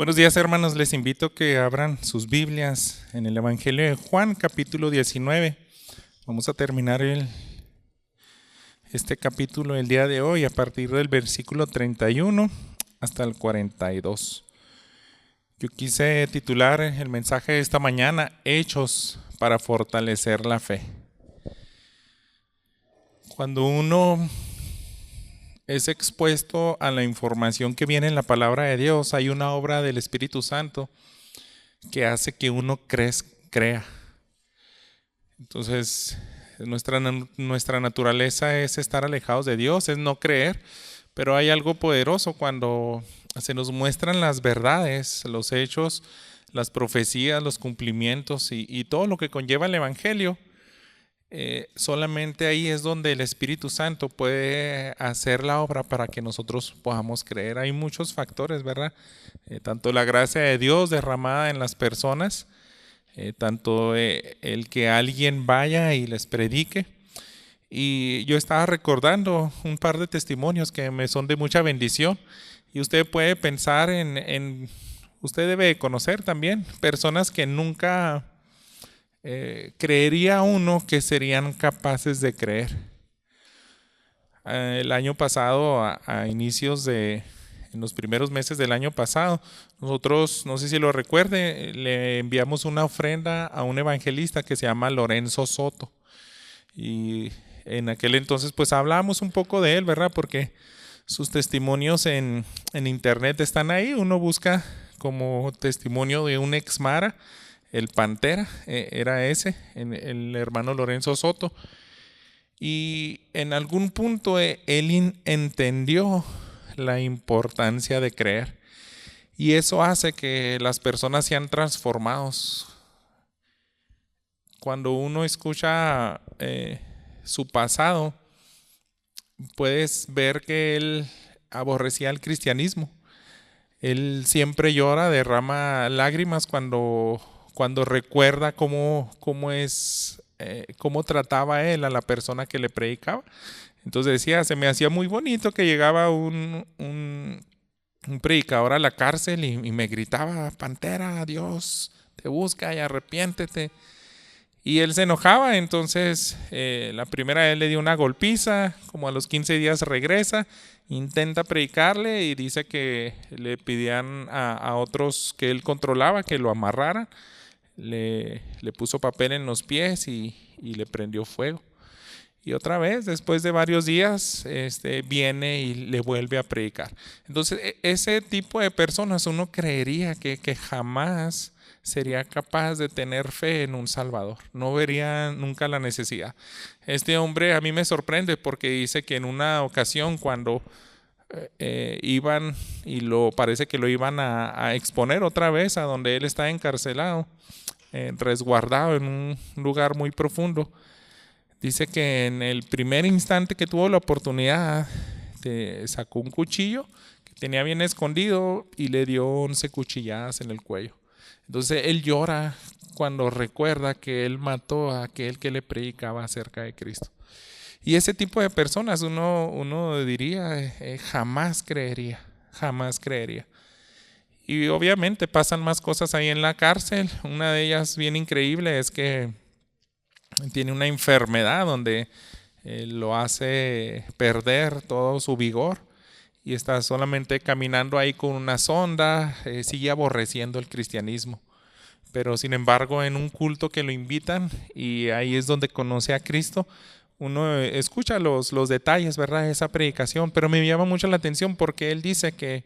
Buenos días, hermanos. Les invito a que abran sus Biblias en el Evangelio de Juan, capítulo 19. Vamos a terminar este capítulo el día de hoy a partir del versículo 31 hasta el 42. Yo quise titular el mensaje de esta mañana, Hechos para fortalecer la fe. Cuando uno es expuesto a la información que viene en la palabra de Dios, hay una obra del Espíritu Santo que hace que uno crea. Entonces, nuestra naturaleza es estar alejados de Dios, es no creer, pero hay algo poderoso cuando se nos muestran las verdades, los hechos, las profecías, los cumplimientos y todo lo que conlleva el Evangelio. Solamente ahí es donde el Espíritu Santo puede hacer la obra para que nosotros podamos creer. Hay muchos factores, ¿verdad? Tanto la gracia de Dios derramada en las personas, tanto el que alguien vaya y les predique. Y yo estaba recordando un par de testimonios que me son de mucha bendición. Y usted puede pensar usted debe conocer también personas que nunca creería uno que serían capaces de creer. El año pasado, a inicios en los primeros meses del año pasado, nosotros, no sé si lo recuerde, le enviamos una ofrenda a un evangelista que se llama Lorenzo Soto. Y en aquel entonces pues hablábamos un poco de él, ¿verdad? Porque sus testimonios en internet están ahí. Uno busca como testimonio de un ex-mara, el Pantera, era ese, el hermano Lorenzo Soto. Y en algún punto él entendió la importancia de creer. Y eso hace que las personas sean transformados. Cuando uno escucha su pasado, puedes ver que él aborrecía el cristianismo. Él siempre llora, derrama lágrimas cuando recuerda cómo trataba él a la persona que le predicaba. Entonces decía, se me hacía muy bonito que llegaba un predicador a la cárcel y me gritaba, Pantera, Dios te busca y arrepiéntete. Y él se enojaba. Entonces la primera vez le dio una golpiza, como a los 15 días regresa, intenta predicarle y dice que le pedían a otros que él controlaba que lo amarraran. Le puso papel en los pies y le prendió fuego. Y otra vez, después de varios días, viene y le vuelve a predicar. Entonces, ese tipo de personas uno creería que jamás sería capaz de tener fe en un Salvador. No vería nunca la necesidad. Este hombre a mí me sorprende porque dice que en una ocasión cuando iban y parece que lo iban a exponer otra vez a donde él está encarcelado, resguardado en un lugar muy profundo. Dice que en el primer instante que tuvo la oportunidad, sacó un cuchillo que tenía bien escondido y le dio 11 cuchilladas en el cuello. Entonces él llora cuando recuerda que él mató a aquel que le predicaba acerca de Cristo. Y ese tipo de personas uno diría, jamás creería. Y obviamente pasan más cosas ahí en la cárcel. Una de ellas bien increíble es que tiene una enfermedad donde lo hace perder todo su vigor y está solamente caminando ahí con una sonda, sigue aborreciendo el cristianismo. Pero sin embargo en un culto que lo invitan y ahí es donde conoce a Cristo, uno escucha los detalles, ¿verdad? Esa predicación, pero me llama mucho la atención porque él dice que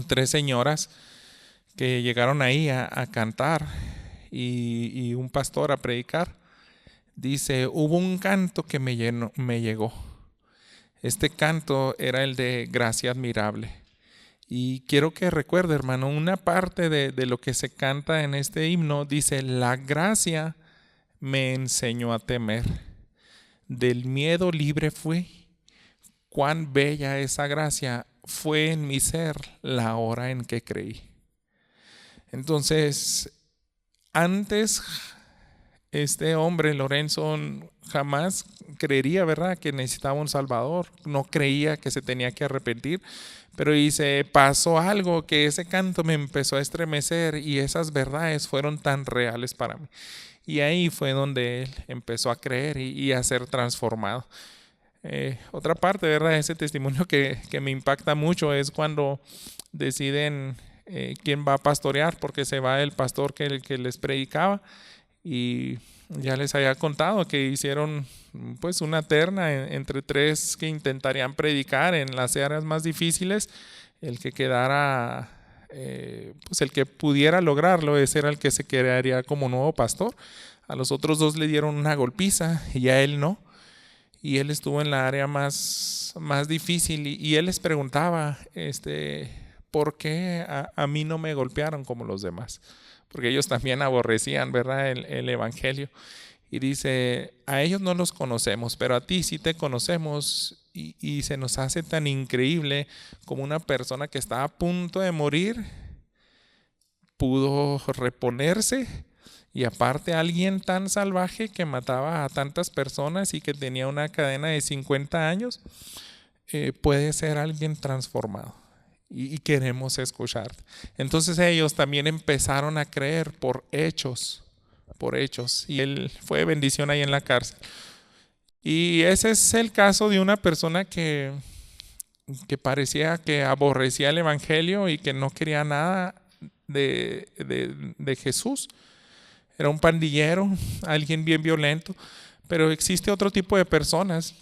3 señoras que llegaron ahí a cantar y un pastor a predicar, dice, hubo un canto que me llegó. Este canto era el de Gracia Admirable. Y quiero que recuerde, hermano, una parte de lo que se canta en este himno dice, la gracia me enseñó a temer, del miedo libre fui, cuán bella esa gracia fue en mi ser la hora en que creí. Entonces, antes este hombre, Lorenzo, jamás creería, ¿verdad?, que necesitaba un Salvador. No creía que se tenía que arrepentir. Pero dice, pasó algo que ese canto me empezó a estremecer y esas verdades fueron tan reales para mí. Y ahí fue donde él empezó a creer y a ser transformado. Otra parte, ¿verdad?, ese testimonio que me impacta mucho es cuando deciden quién va a pastorear, porque se va el pastor que les predicaba. Y ya les había contado que hicieron pues una terna entre tres que intentarían predicar en las áreas más difíciles. El que quedara, pues el que pudiera lograrlo, ese era el que se quedaría como nuevo pastor. A los otros dos le dieron una golpiza y a él no. Y él estuvo en la área más difícil y él les preguntaba, ¿por qué a mí no me golpearon como los demás? Porque ellos también aborrecían, ¿verdad?, el evangelio. Y dice, a ellos no los conocemos, pero a ti sí te conocemos y se nos hace tan increíble como una persona que estaba a punto de morir pudo reponerse. Y aparte alguien tan salvaje que mataba a tantas personas y que tenía una cadena de 50 años, puede ser alguien transformado. Y queremos escuchar. Entonces ellos también empezaron a creer por hechos. Y él fue bendición ahí en la cárcel. Y ese es el caso de una persona que parecía que aborrecía el evangelio y que no quería nada de Jesús. Era un pandillero, alguien bien violento. Pero existe otro tipo de personas,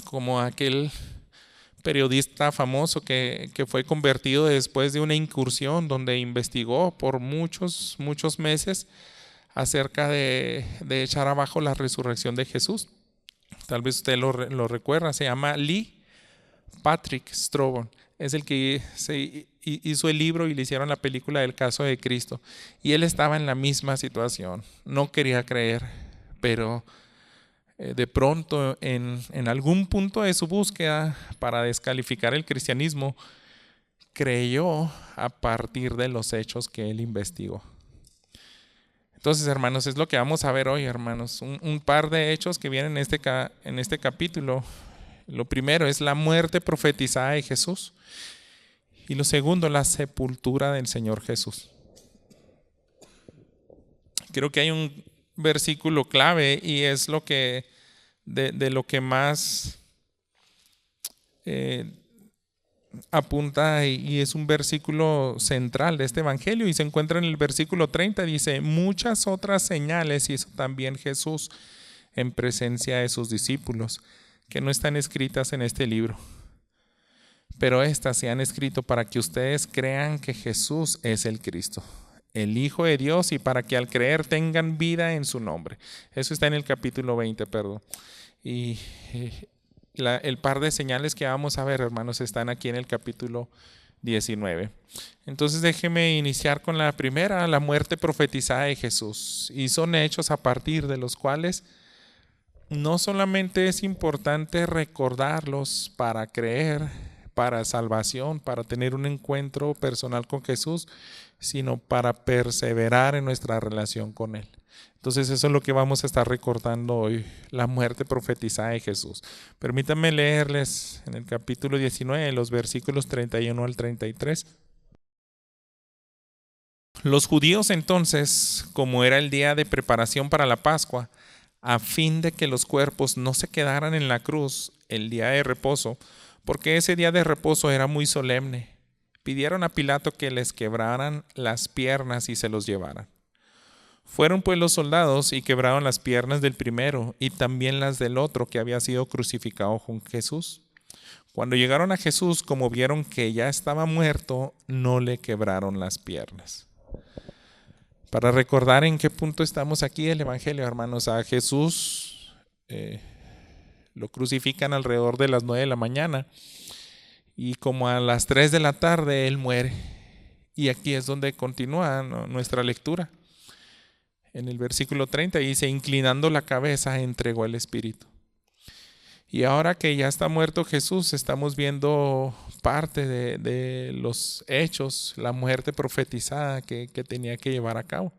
como aquel periodista famoso que fue convertido después de una incursión donde investigó por muchos meses acerca de echar abajo la resurrección de Jesús. Tal vez usted lo recuerda, se llama Lee Patrick Strobon. Es el que hizo el libro y le hicieron la película del caso de Cristo. Y él estaba en la misma situación, no quería creer, pero de pronto en algún punto de su búsqueda para descalificar el cristianismo, creyó a partir de los hechos que él investigó. Entonces, hermanos, es lo que vamos a ver hoy, hermanos. Un par de hechos que vienen en este capítulo. Lo primero es la muerte profetizada de Jesús. Y lo segundo, la sepultura del Señor Jesús. Creo que hay un versículo clave y es lo que de lo que más apunta y es un versículo central de este evangelio y se encuentra en el versículo 30. Dice, muchas otras señales hizo también Jesús en presencia de sus discípulos, que no están escritas en este libro, pero estas se han escrito para que ustedes crean que Jesús es el Cristo, el Hijo de Dios, y para que al creer tengan vida en su nombre. Eso está en el capítulo 20, perdón. Y el par de señales que vamos a ver, hermanos, están aquí en el capítulo 19. Entonces déjeme iniciar con la primera, la muerte profetizada de Jesús. Y son hechos a partir de los cuales no solamente es importante recordarlos para creer, para salvación, para tener un encuentro personal con Jesús, sino para perseverar en nuestra relación con Él. Entonces eso es lo que vamos a estar recordando hoy, la muerte profetizada de Jesús. Permítanme leerles en el capítulo 19, los versículos 31 al 33. Los judíos entonces, como era el día de preparación para la Pascua, a fin de que los cuerpos no se quedaran en la cruz el día de reposo, porque ese día de reposo era muy solemne, pidieron a Pilato que les quebraran las piernas y se los llevaran. Fueron pues los soldados y quebraron las piernas del primero y también las del otro que había sido crucificado con Jesús. Cuando llegaron a Jesús, como vieron que ya estaba muerto, no le quebraron las piernas. Para recordar en qué punto estamos aquí el evangelio, hermanos, a Jesús lo crucifican alrededor de las 9 de la mañana y como a las 3 de la tarde él muere. Y aquí es donde continúa nuestra lectura. En el versículo 30 dice, inclinando la cabeza entregó el espíritu. Y ahora que ya está muerto Jesús, estamos viendo parte de los hechos, la muerte profetizada que tenía que llevar a cabo.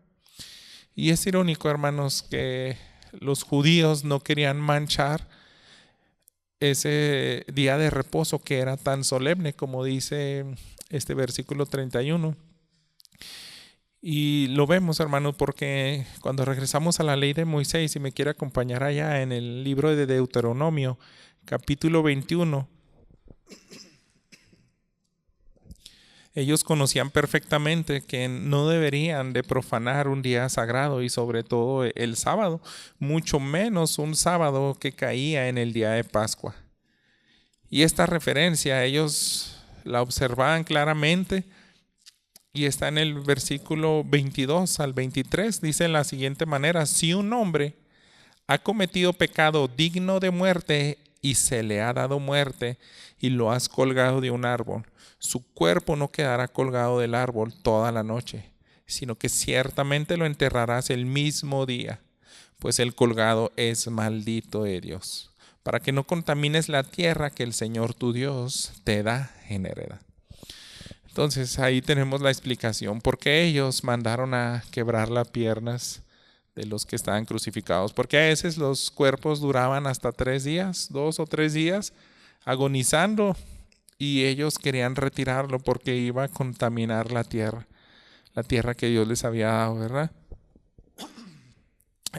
Y es irónico, hermanos, que los judíos no querían manchar ese día de reposo que era tan solemne, como dice este versículo 31. Y lo vemos, hermanos, porque cuando regresamos a la ley de Moisés, si me quiere acompañar allá en el libro de Deuteronomio, capítulo 21, ellos conocían perfectamente que no deberían de profanar un día sagrado y sobre todo el sábado, mucho menos un sábado que caía en el día de Pascua. Y esta referencia ellos la observaban claramente y está en el versículo 22 al 23. Dice de la siguiente manera: si un hombre ha cometido pecado digno de muerte y se le ha dado muerte y lo has colgado de un árbol, su cuerpo no quedará colgado del árbol toda la noche, sino que ciertamente lo enterrarás el mismo día, pues el colgado es maldito de Dios, para que no contamines la tierra que el Señor tu Dios te da en heredad. Entonces ahí tenemos la explicación por qué ellos mandaron a quebrar las piernas de los que estaban crucificados, porque a veces los cuerpos duraban hasta 3 días, 2 o 3 días agonizando, y ellos querían retirarlo porque iba a contaminar la tierra que Dios les había dado, ¿verdad?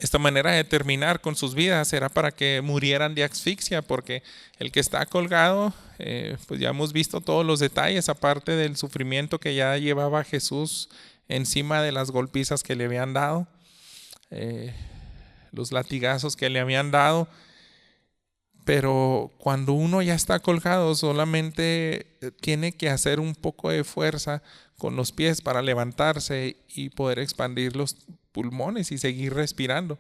Esta manera de terminar con sus vidas era para que murieran de asfixia, porque el que está colgado, pues ya hemos visto todos los detalles, aparte del sufrimiento que ya llevaba Jesús encima de las golpizas que le habían dado, los latigazos que le habían dado. Pero cuando uno ya está colgado, solamente tiene que hacer un poco de fuerza con los pies para levantarse y poder expandir los pulmones y seguir respirando.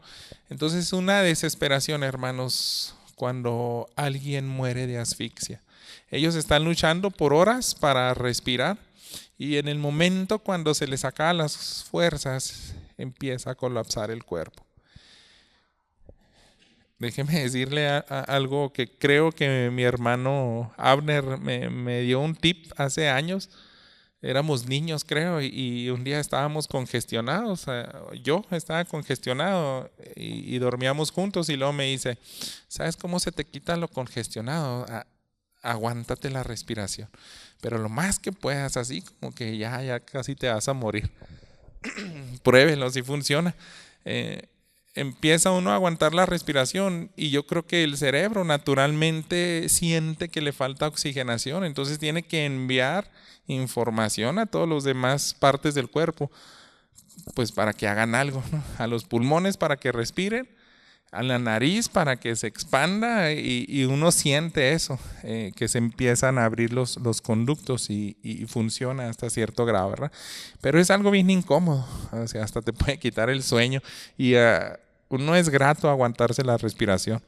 Entonces es una desesperación, hermanos, cuando alguien muere de asfixia. Ellos están luchando por horas para respirar y en el momento cuando se les acaban las fuerzas, empieza a colapsar el cuerpo. Déjeme decirle algo que creo que mi hermano Abner me dio un tip hace años. Éramos niños, creo, y un día estábamos congestionados. Yo estaba congestionado y dormíamos juntos y luego me dice: ¿sabes cómo se te quita lo congestionado? Aguántate la respiración, pero lo más que puedas, así como que ya casi te vas a morir. Pruébelo si funciona. Empieza uno a aguantar la respiración y yo creo que el cerebro naturalmente siente que le falta oxigenación, entonces tiene que enviar información a todas las demás partes del cuerpo, pues para que hagan algo, ¿no? A los pulmones para que respiren, a la nariz para que se expanda y uno siente eso, que se empiezan a abrir los conductos y funciona hasta cierto grado, ¿verdad? Pero es algo bien incómodo, o sea, hasta te puede quitar el sueño y no es grato aguantarse la respiración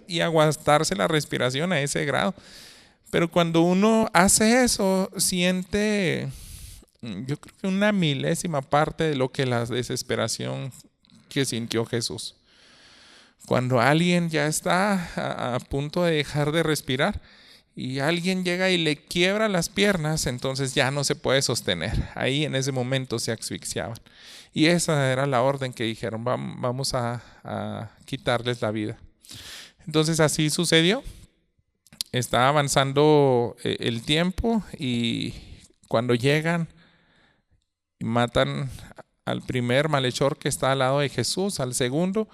y aguantarse la respiración a ese grado. Pero cuando uno hace eso, siente, yo creo que una milésima parte de lo que la desesperación que sintió Jesús. Cuando alguien ya está a punto de dejar de respirar y alguien llega y le quiebra las piernas, entonces ya no se puede sostener. Ahí en ese momento se asfixiaban. Y esa era la orden que dijeron: vamos a quitarles la vida. Entonces así sucedió. Está avanzando el tiempo y cuando llegan, matan al primer malhechor que está al lado de Jesús, al segundo.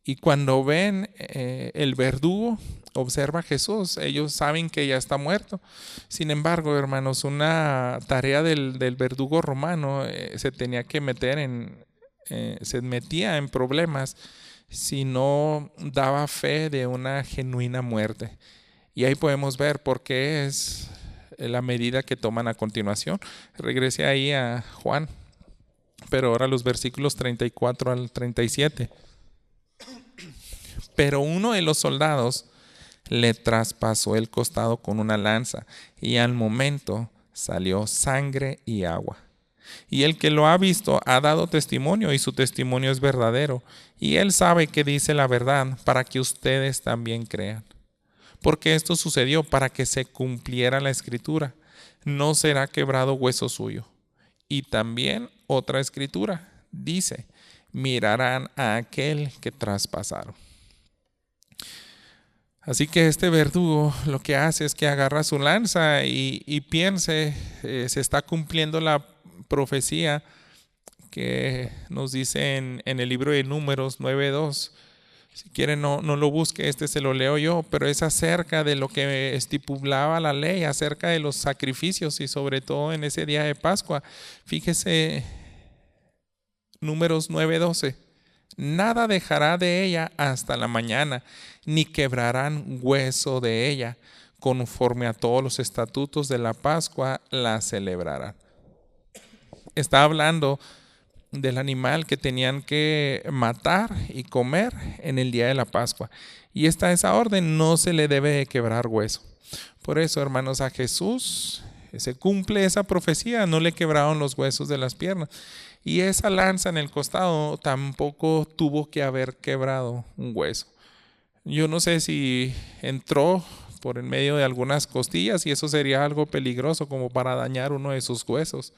Y cuando ven el verdugo, observa a Jesús, ellos saben que ya está muerto. Sin embargo, hermanos, una tarea del verdugo romano se tenía que se metía en problemas si no daba fe de una genuina muerte. Y ahí podemos ver por qué es la medida que toman a continuación. Regrese ahí a Juan, pero ahora los versículos 34 al 37. Pero uno de los soldados le traspasó el costado con una lanza y al momento salió sangre y agua. Y el que lo ha visto ha dado testimonio y su testimonio es verdadero. Y él sabe que dice la verdad para que ustedes también crean. Porque esto sucedió para que se cumpliera la escritura: no será quebrado hueso suyo. Y también otra escritura dice: mirarán a aquel que traspasaron. Así que este verdugo lo que hace es que agarra su lanza y piense, se está cumpliendo la profecía que nos dice en el libro de Números 9:2. Si quieren no lo busque, se lo leo yo, pero es acerca de lo que estipulaba la ley, acerca de los sacrificios y sobre todo en ese día de Pascua. Fíjese, Números 9:12. Nada dejará de ella hasta la mañana, ni quebrarán hueso de ella. Conforme a todos los estatutos de la Pascua, la celebrarán. Está hablando del animal que tenían que matar y comer en el día de la Pascua. Y esa orden, no se le debe de quebrar hueso. Por eso, hermanos, a Jesús se cumple esa profecía, no le quebraron los huesos de las piernas. Y esa lanza en el costado tampoco tuvo que haber quebrado un hueso. Yo no sé si entró por en medio de algunas costillas y eso sería algo peligroso como para dañar uno de sus huesos.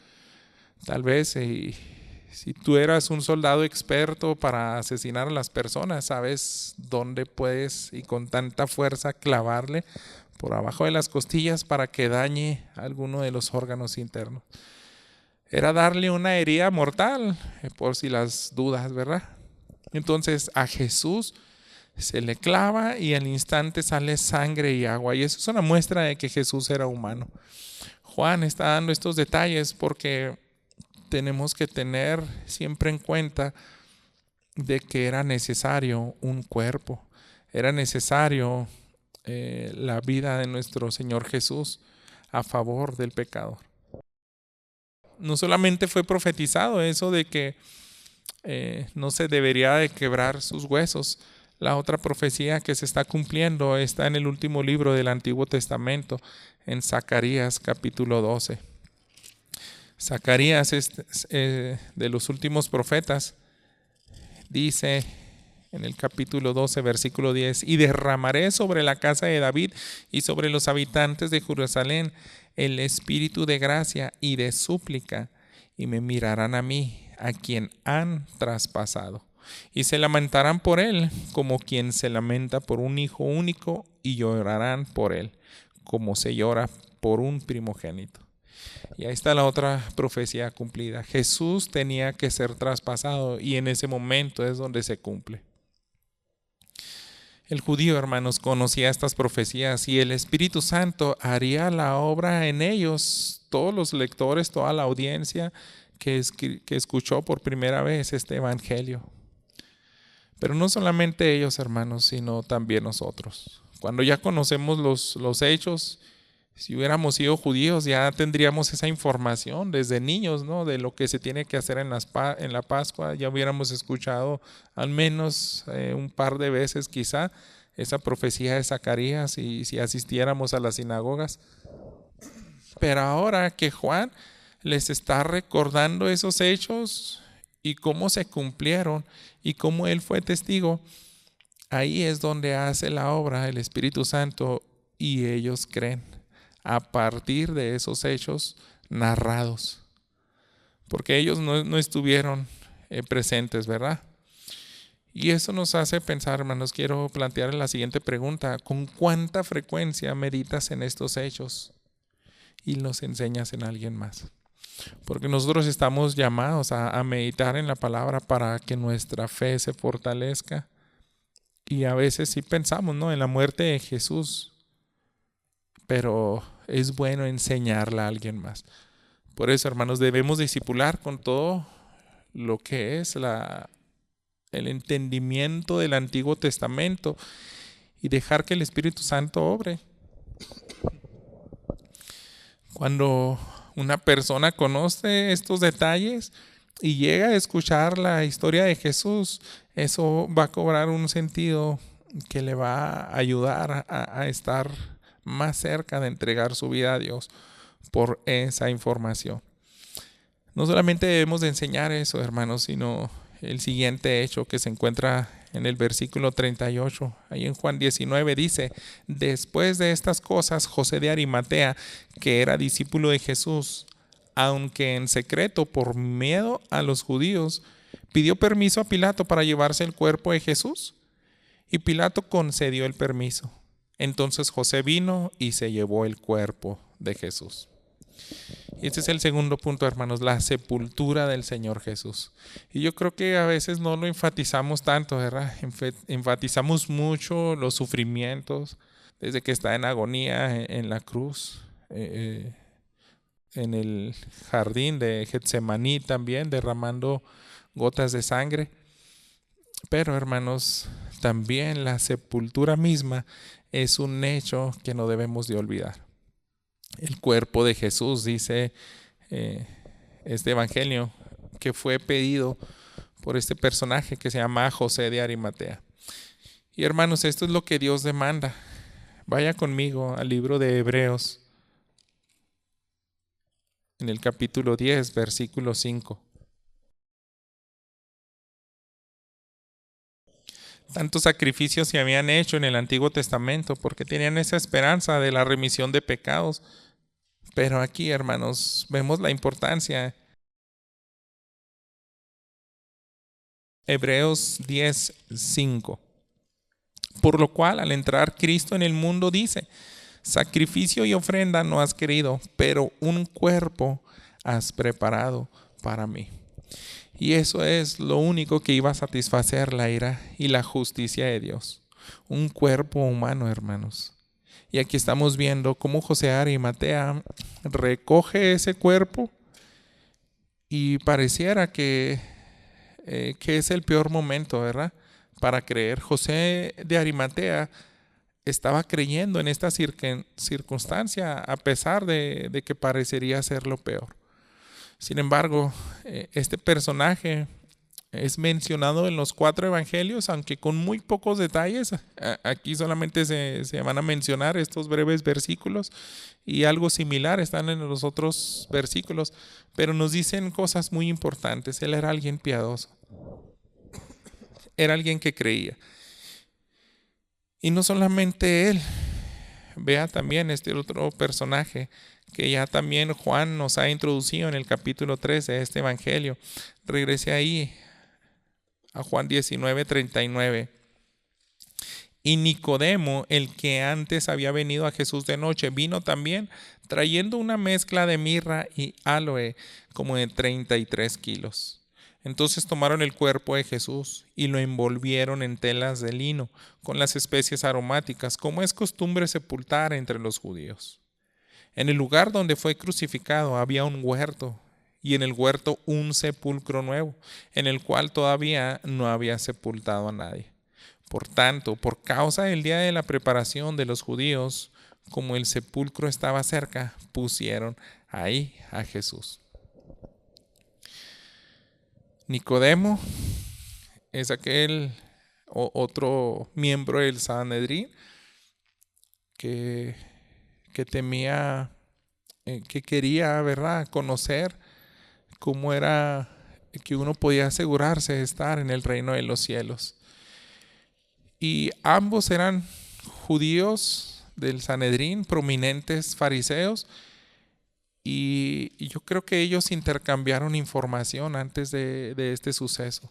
Tal vez si tú eras un soldado experto para asesinar a las personas, sabes dónde puedes y con tanta fuerza clavarle por abajo de las costillas para que dañe alguno de los órganos internos. Era darle una herida mortal, por si las dudas, ¿verdad? Entonces a Jesús se le clava y al instante sale sangre y agua. Y eso es una muestra de que Jesús era humano. Juan está dando estos detalles porque tenemos que tener siempre en cuenta de que era necesario un cuerpo. Era necesario la vida de nuestro Señor Jesús a favor del pecador. No solamente fue profetizado eso de que no se debería de quebrar sus huesos. La otra profecía que se está cumpliendo está en el último libro del Antiguo Testamento, en Zacarías capítulo 12. Zacarías es de los últimos profetas. Dice en el capítulo 12, versículo 10: y derramaré sobre la casa de David y sobre los habitantes de Jerusalén el espíritu de gracia y de súplica, y me mirarán a mí, a quien han traspasado, y se lamentarán por él como quien se lamenta por un hijo único, y llorarán por él como se llora por un primogénito. Y ahí está la otra profecía cumplida. Jesús tenía que ser traspasado y en ese momento es donde se cumple. El judío, hermanos, conocía estas profecías y el Espíritu Santo haría la obra en ellos. Todos los lectores, toda la audiencia que escuchó por primera vez este evangelio. Pero no solamente ellos, hermanos, sino también nosotros. Cuando ya conocemos los hechos, si hubiéramos sido judíos, ya tendríamos esa información desde niños, ¿no? De lo que se tiene que hacer en la Pascua. Ya hubiéramos escuchado al menos un par de veces quizá esa profecía de Zacarías y si asistiéramos a las sinagogas. Pero ahora que Juan les está recordando esos hechos y cómo se cumplieron y cómo él fue testigo, ahí es donde hace la obra el Espíritu Santo y ellos creen a partir de esos hechos narrados, porque ellos no estuvieron presentes, ¿verdad? Y eso nos hace pensar, hermanos, quiero plantear la siguiente pregunta: ¿con cuánta frecuencia meditas en estos hechos y los enseñas en alguien más? Porque nosotros estamos llamados a meditar en la palabra para que nuestra fe se fortalezca. Y a veces sí pensamos, ¿no?, en la muerte de Jesús, pero es bueno enseñarla a alguien más. Por eso, hermanos, debemos discipular con todo lo que es el entendimiento del Antiguo Testamento y dejar que el Espíritu Santo obre. Cuando una persona conoce estos detalles y llega a escuchar la historia de Jesús, eso va a cobrar un sentido que le va a ayudar a estar más cerca de entregar su vida a Dios por esa información. No solamente debemos de enseñar eso, hermanos, sino el siguiente hecho que se encuentra en el versículo 38, ahí en Juan 19 dice: después de estas cosas, José de Arimatea, que era discípulo de Jesús, aunque en secreto por miedo a los judíos, pidió permiso a Pilato para llevarse el cuerpo de Jesús y Pilato concedió el permiso. Entonces José vino y se llevó el cuerpo de Jesús. Y este es el segundo punto, hermanos, la sepultura del Señor Jesús. Y yo creo que a veces no lo enfatizamos tanto, ¿verdad? Enfatizamos mucho los sufrimientos desde que está en agonía en la cruz, en el jardín de Getsemaní también, derramando gotas de sangre. Pero, hermanos, también la sepultura misma es un hecho que no debemos de olvidar. El cuerpo de Jesús, dice este evangelio, que fue pedido por este personaje que se llama José de Arimatea. Y hermanos, esto es lo que Dios demanda. Vaya conmigo al libro de Hebreos, en el capítulo 10, versículo 5. Tantos sacrificios se habían hecho en el Antiguo Testamento porque tenían esa esperanza de la remisión de pecados. Pero aquí, hermanos, vemos la importancia. Hebreos 10:5. Por lo cual, al entrar Cristo en el mundo, dice: sacrificio y ofrenda no has querido, pero un cuerpo has preparado para mí. Y eso es lo único que iba a satisfacer la ira y la justicia de Dios. Un cuerpo humano, hermanos. Y aquí estamos viendo cómo José de Arimatea recoge ese cuerpo y pareciera que es el peor momento, ¿verdad?, para creer. José de Arimatea estaba creyendo en esta circunstancia a pesar de que parecería ser lo peor. Sin embargo, este personaje es mencionado en los 4 evangelios, aunque con muy pocos detalles. Aquí solamente se van a mencionar estos breves versículos y algo similar están en los otros versículos, pero nos dicen cosas muy importantes. Él era alguien piadoso, era alguien que creía. Y no solamente él, vea también este otro personaje que ya también Juan nos ha introducido en el capítulo 3 de este evangelio. Regrese ahí a Juan 19:39. Y Nicodemo, el que antes había venido a Jesús de noche, vino también trayendo una mezcla de mirra y áloe como de 33 kilos. Entonces tomaron el cuerpo de Jesús y lo envolvieron en telas de lino con las especies aromáticas, como es costumbre sepultar entre los judíos. En el lugar donde fue crucificado había un huerto, y en el huerto un sepulcro nuevo, en el cual todavía no había sepultado a nadie. Por tanto, por causa del día de la preparación de los judíos, como el sepulcro estaba cerca, pusieron ahí a Jesús. Nicodemo es aquel otro miembro del Sanedrín que temía, que quería, ¿verdad?, conocer cómo era que uno podía asegurarse de estar en el reino de los cielos. Y ambos eran judíos del Sanedrín, prominentes fariseos, y yo creo que ellos intercambiaron información antes de este suceso.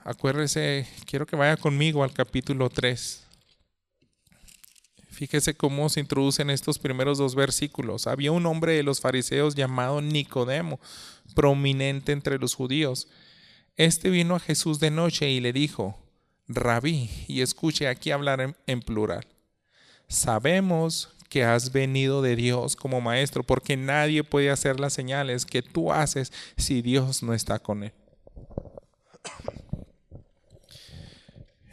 Acuérdese, quiero que vaya conmigo al capítulo 3. Fíjese cómo se introducen estos primeros 2 versículos. Había un hombre de los fariseos llamado Nicodemo, prominente entre los judíos. Este vino a Jesús de noche y le dijo: Rabí, y escuche aquí hablar en plural, sabemos que has venido de Dios como maestro, porque nadie puede hacer las señales que tú haces si Dios no está con él.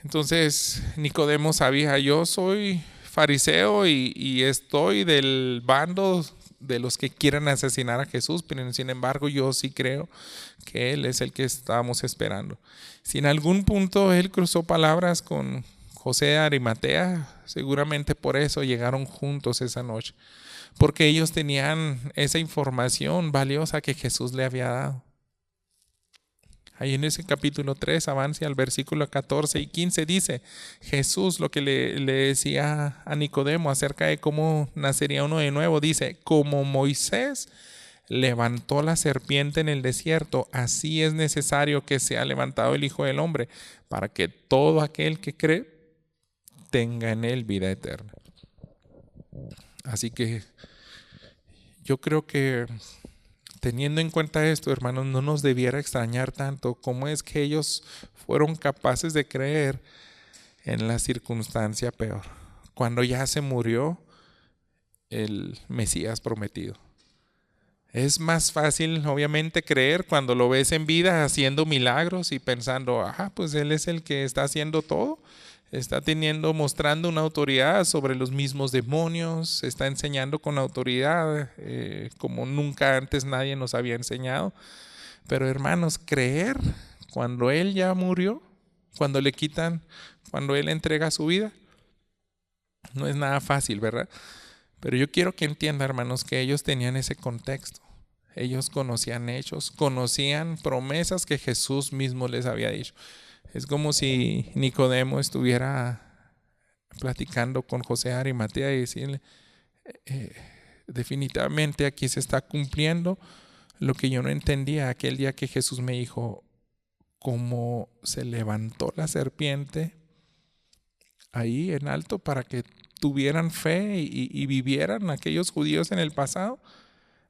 Entonces Nicodemo sabía: yo soy fariseo y estoy del bando de los que quieren asesinar a Jesús, pero sin embargo yo sí creo que Él es el que estábamos esperando. Si en algún punto Él cruzó palabras con José de Arimatea, seguramente por eso llegaron juntos esa noche, porque ellos tenían esa información valiosa que Jesús le había dado. Ahí en ese capítulo 3, avance al versículo 14 y 15, dice Jesús lo que le decía a Nicodemo acerca de cómo nacería uno de nuevo. Dice: como Moisés levantó la serpiente en el desierto, así es necesario que sea levantado el Hijo del Hombre, para que todo aquel que cree tenga en él vida eterna. Así que yo creo que teniendo en cuenta esto, hermanos, no nos debiera extrañar tanto cómo es que ellos fueron capaces de creer en la circunstancia peor, cuando ya se murió el Mesías prometido. Es más fácil, obviamente, creer cuando lo ves en vida haciendo milagros y pensando, pues Él es el que está haciendo todo. Está mostrando una autoridad sobre los mismos demonios, está enseñando con autoridad como nunca antes nadie nos había enseñado. Pero hermanos, creer cuando Él ya murió, cuando Él entrega su vida, no es nada fácil, ¿verdad? Pero yo quiero que entiendan, hermanos, que ellos tenían ese contexto. Ellos conocían hechos, conocían promesas que Jesús mismo les había dicho. Es como si Nicodemo estuviera platicando con José de Arimatea y decirle, definitivamente aquí se está cumpliendo lo que yo no entendía aquel día que Jesús me dijo, cómo se levantó la serpiente ahí en alto para que tuvieran fe y vivieran aquellos judíos en el pasado.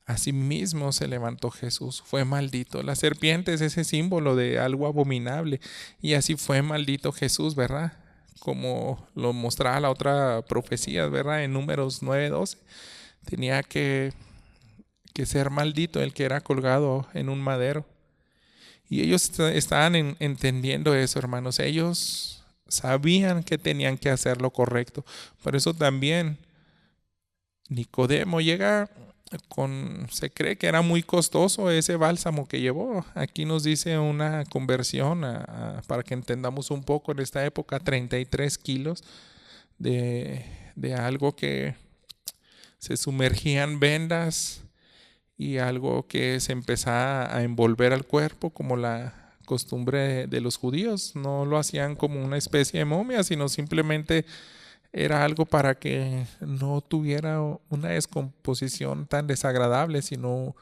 Asimismo se levantó Jesús, fue maldito. La serpiente es ese símbolo de algo abominable y así fue maldito Jesús, ¿verdad? Como lo mostraba la otra profecía, ¿verdad? En Números 9:12, tenía que ser maldito el que era colgado en un madero. Y ellos estaban entendiendo eso, hermanos. Ellos sabían que tenían que hacer lo correcto. Por eso también Nicodemo llega se cree que era muy costoso ese bálsamo que llevó. Aquí nos dice una conversión para que entendamos un poco en esta época, 33 kilos de algo que se sumergían vendas y algo que se empezaba a envolver al cuerpo como la costumbre de los judíos. No lo hacían como una especie de momia, sino simplemente era algo para que no tuviera una descomposición tan desagradable, sino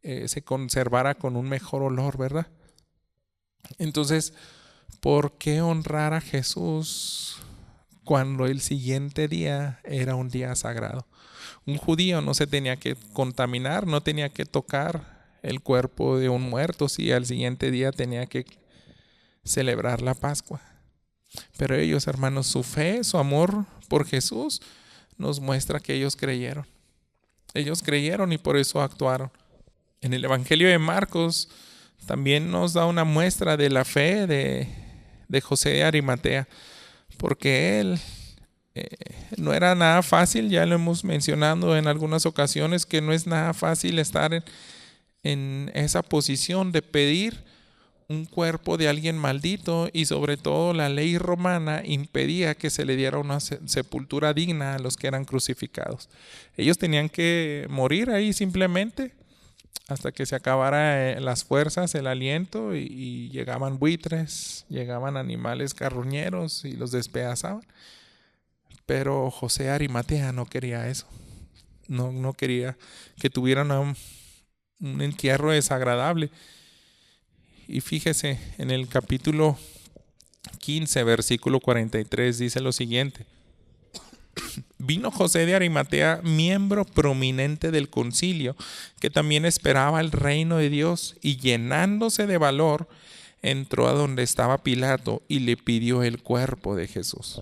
se conservara con un mejor olor, ¿verdad? Entonces, ¿por qué honrar a Jesús cuando el siguiente día era un día sagrado? Un judío no se tenía que contaminar, no tenía que tocar el cuerpo de un muerto, si al siguiente día tenía que celebrar la Pascua. Pero ellos, hermanos, su fe, su amor por Jesús nos muestra que ellos creyeron. Ellos creyeron y por eso actuaron. En el Evangelio de Marcos también nos da una muestra de la fe de José de Arimatea, porque él no era nada fácil, ya lo hemos mencionado en algunas ocasiones, que no es nada fácil estar en esa posición de pedir un cuerpo de alguien maldito, y sobre todo la ley romana impedía que se le diera una sepultura digna a los que eran crucificados. Ellos tenían que morir ahí simplemente hasta que se acabara las fuerzas, el aliento, y llegaban buitres, llegaban animales carroñeros y los despedazaban. Pero José Arimatea no quería eso. No quería que tuvieran un entierro desagradable. Y fíjese, en el capítulo 15, versículo 43, dice lo siguiente. Vino José de Arimatea, miembro prominente del concilio, que también esperaba el reino de Dios, y llenándose de valor, entró a donde estaba Pilato y le pidió el cuerpo de Jesús.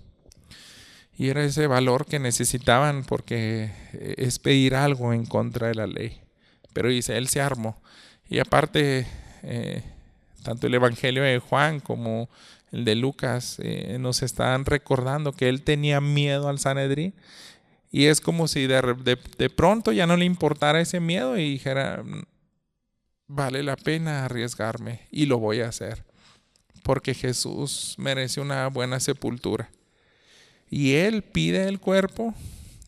Y era ese valor que necesitaban, porque es pedir algo en contra de la ley. Pero dice, él se armó. Y aparte, tanto el Evangelio de Juan como el de Lucas nos están recordando que él tenía miedo al Sanedrín. Y es como si de pronto ya no le importara ese miedo y dijera, vale la pena arriesgarme y lo voy a hacer, porque Jesús merece una buena sepultura. Y él pide el cuerpo.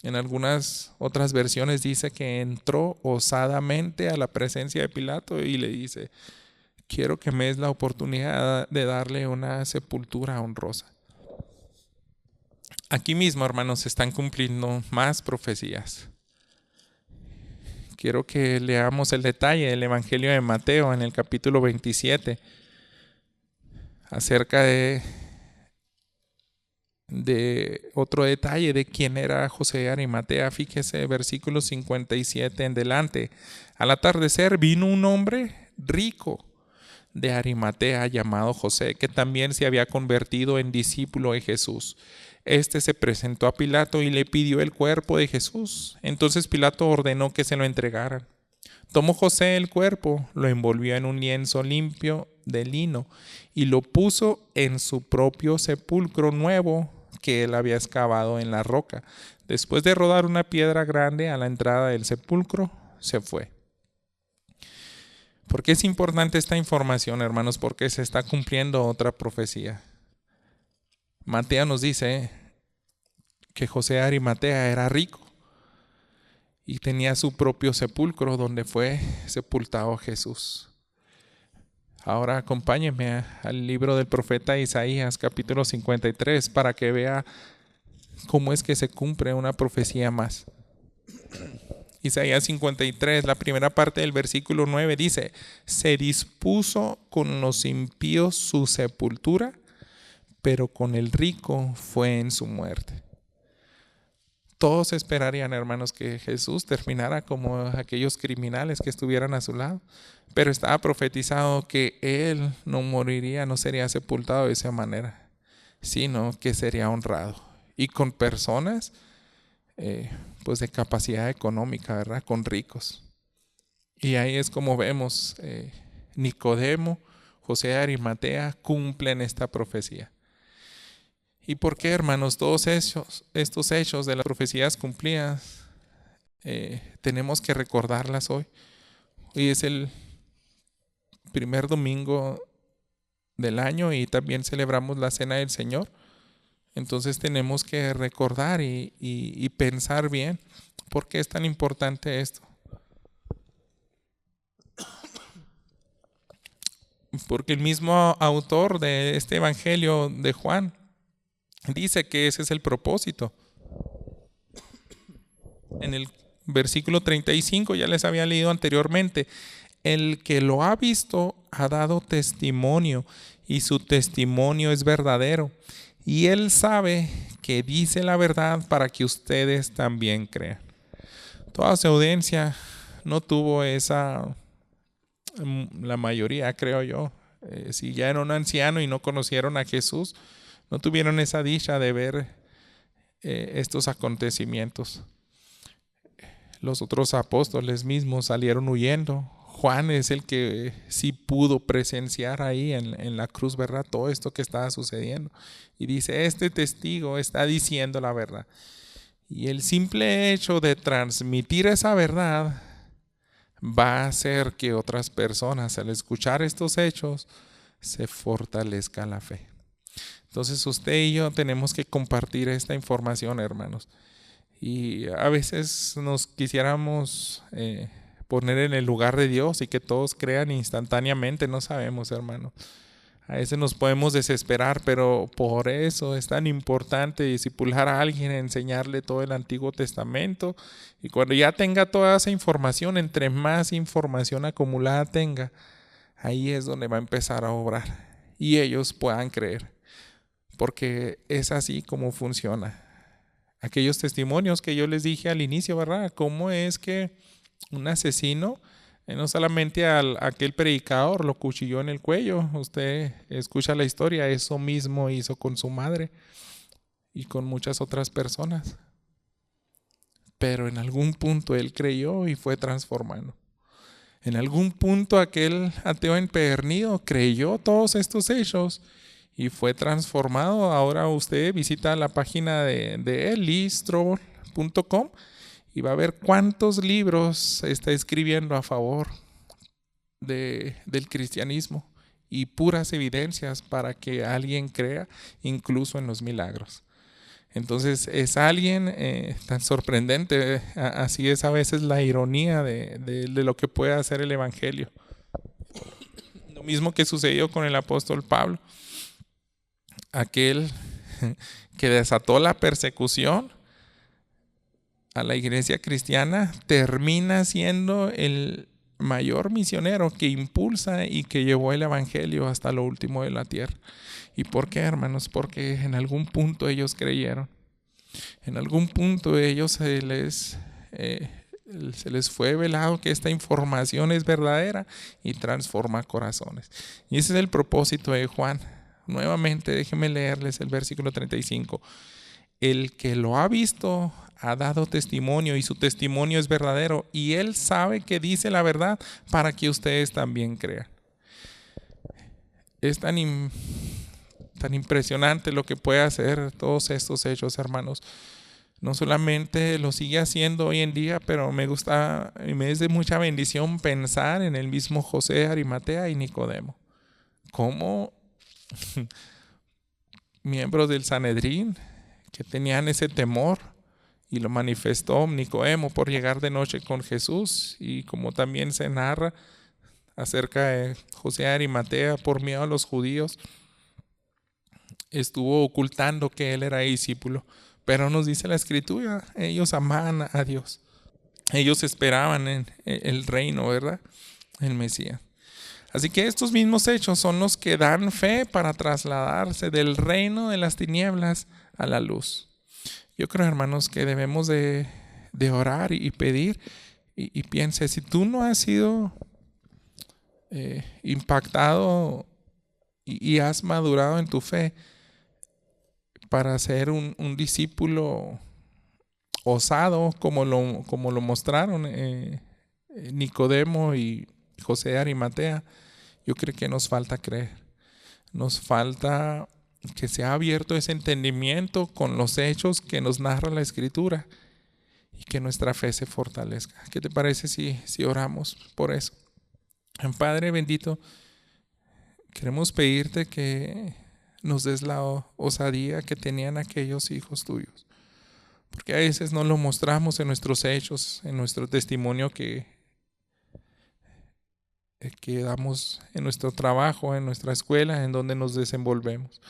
En algunas otras versiones dice que entró osadamente a la presencia de Pilato y le dice, quiero que me des la oportunidad de darle una sepultura honrosa. Aquí mismo, hermanos, se están cumpliendo más profecías quiero que leamos el detalle del Evangelio de Mateo en el capítulo 27 acerca de otro detalle de quién era José de Arimatea. Fíjese, versículo 57 en delante. Al atardecer vino un hombre rico de Arimatea llamado José, que también se había convertido en discípulo de Jesús. Este se presentó a Pilato y le pidió el cuerpo de Jesús. Entonces Pilato ordenó que se lo entregaran. Tomó José el cuerpo, lo envolvió en un lienzo limpio de lino y lo puso en su propio sepulcro nuevo que él había excavado en la roca. Después de rodar una piedra grande a la entrada del sepulcro, se fue. ¿Por qué es importante esta información, hermanos? Porque se está cumpliendo otra profecía. Mateo nos dice que José de Arimatea era rico y tenía su propio sepulcro donde fue sepultado Jesús. Ahora acompáñenme al libro del profeta Isaías, capítulo 53, para que vea cómo es que se cumple una profecía más. Isaías 53, la primera parte del versículo 9 dice: se dispuso con los impíos su sepultura, pero con el rico fue en su muerte. Todos esperarían, hermanos, que Jesús terminara como aquellos criminales que estuvieran a su lado, pero estaba profetizado que Él no moriría, no sería sepultado de esa manera, sino que sería honrado y con personas pues de capacidad económica, ¿verdad? Con ricos. Y ahí es como vemos Nicodemo, José de Arimatea cumplen esta profecía. ¿Y por qué, hermanos, todos estos hechos de las profecías cumplidas tenemos que recordarlas hoy? Hoy es el primer domingo del año y también celebramos la Cena del Señor. Entonces tenemos que recordar y pensar bien por qué es tan importante esto. Porque el mismo autor de este Evangelio de Juan dice que ese es el propósito. En el versículo 35 ya les había leído anteriormente: el que lo ha visto ha dado testimonio y su testimonio es verdadero. Y él sabe que dice la verdad para que ustedes también crean. Toda su audiencia no tuvo esa, la mayoría creo yo, si ya era un anciano y no conocieron a Jesús, no tuvieron esa dicha de ver estos acontecimientos. Los otros apóstoles mismos salieron huyendo. Juan es el que sí pudo presenciar ahí en la cruz, ¿verdad? Todo esto que estaba sucediendo. Y dice, este testigo está diciendo la verdad. Y el simple hecho de transmitir esa verdad va a hacer que otras personas, al escuchar estos hechos, se fortalezca la fe. Entonces usted y yo tenemos que compartir esta información, hermanos. Y a veces nos quisiéramos poner en el lugar de Dios y que todos crean instantáneamente, no sabemos, hermano. A veces nos podemos desesperar, pero por eso es tan importante discipular a alguien, enseñarle todo el Antiguo Testamento. Y cuando ya tenga toda esa información, entre más información acumulada tenga, ahí es donde va a empezar a obrar y ellos puedan creer, porque es así como funciona. Aquellos testimonios que yo les dije al inicio, ¿verdad? ¿Cómo es que un asesino, no solamente aquel predicador lo cuchilló en el cuello? Usted escucha la historia, eso mismo hizo con su madre y con muchas otras personas. Pero en algún punto él creyó y fue transformado. En algún punto aquel ateo empedernido creyó todos estos hechos y fue transformado. Ahora usted visita la página de él, leestrobel.com, y va a ver cuántos libros está escribiendo a favor del cristianismo y puras evidencias para que alguien crea incluso en los milagros. Entonces es alguien tan sorprendente. Así es a veces la ironía de lo que puede hacer el Evangelio. Lo mismo que sucedió con el apóstol Pablo, aquel que desató la persecución a la iglesia cristiana, termina siendo el mayor misionero que impulsa y que llevó el evangelio hasta lo último de la tierra. ¿Y por qué, hermanos? Porque en algún punto ellos creyeron. En algún punto ellos se les fue velado que esta información es verdadera y transforma corazones. Y ese es el propósito de Juan. Nuevamente, déjenme leerles el versículo 35. El que lo ha visto ha dado testimonio y su testimonio es verdadero y él sabe que dice la verdad para que ustedes también crean. Es tan impresionante lo que puede hacer todos estos hechos, hermanos. No solamente lo sigue haciendo hoy en día, pero me gusta y me es de mucha bendición pensar en el mismo José de Arimatea y Nicodemo. Cómo miembros del Sanedrín que tenían ese temor y lo manifestó Nicodemo por llegar de noche con Jesús, y como también se narra acerca de José de Arimatea, por miedo a los judíos, estuvo ocultando que él era discípulo. Pero nos dice la Escritura, ellos amaban a Dios. Ellos esperaban en el reino, ¿verdad? El Mesías. Así que estos mismos hechos son los que dan fe para trasladarse del reino de las tinieblas a la luz. Yo creo, hermanos, que debemos de orar y pedir y piense, si tú no has sido impactado y has madurado en tu fe para ser un discípulo osado como lo mostraron Nicodemo y José de Arimatea, yo creo que nos falta creer. Nos falta que se ha abierto ese entendimiento con los hechos que nos narra la Escritura y que nuestra fe se fortalezca. ¿Qué te parece si oramos por eso? Padre bendito, queremos pedirte que nos des la osadía que tenían aquellos hijos tuyos. Porque a veces no lo mostramos en nuestros hechos, en nuestro testimonio que damos en nuestro trabajo, en nuestra escuela, en donde nos desenvolvemos.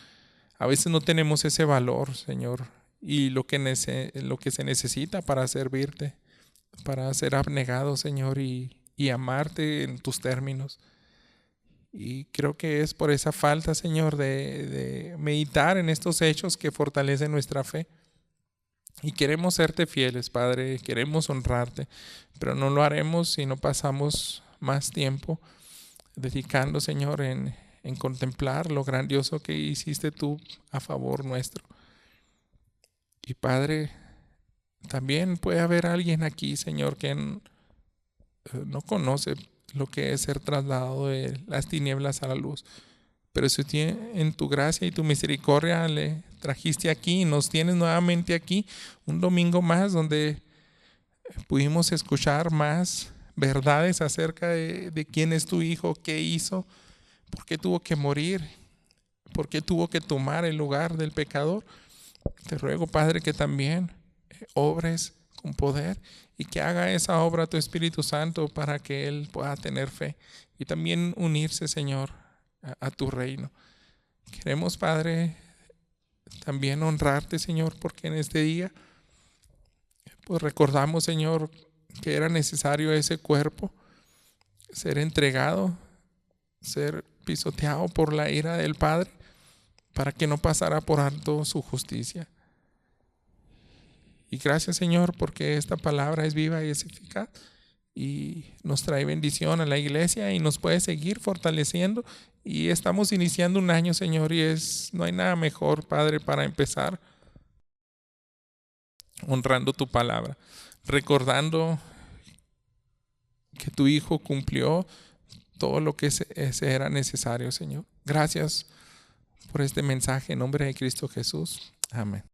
A veces no tenemos ese valor, Señor, y lo que se necesita para servirte, para ser abnegado, Señor, y amarte en tus términos. Y creo que es por esa falta, Señor, de meditar en estos hechos que fortalecen nuestra fe. Y queremos serte fieles, Padre, queremos honrarte, pero no lo haremos si no pasamos más tiempo dedicando, Señor, en contemplar lo grandioso que hiciste tú a favor nuestro. Y Padre, también puede haber alguien aquí, Señor, que no conoce lo que es ser trasladado de las tinieblas a la luz. Pero si en tu gracia y tu misericordia le trajiste aquí y nos tienes nuevamente aquí un domingo más donde pudimos escuchar más verdades acerca de quién es tu Hijo, qué hizo, por qué tuvo que morir, por qué tuvo que tomar el lugar del pecador. Te ruego, Padre, que también obres con poder y que haga esa obra tu Espíritu Santo para que Él pueda tener fe y también unirse, Señor, a tu reino. Queremos, Padre, también honrarte, Señor, porque en este día pues recordamos, Señor, que era necesario ese cuerpo ser entregado, ser pisoteado por la ira del Padre para que no pasara por alto su justicia. Y gracias, Señor, porque esta palabra es viva y es eficaz y nos trae bendición a la iglesia y nos puede seguir fortaleciendo. Y estamos iniciando un año, Señor, y no hay nada mejor, Padre, para empezar honrando tu palabra, recordando que tu Hijo cumplió todo lo que era necesario, Señor. Gracias por este mensaje en nombre de Cristo Jesús. Amén.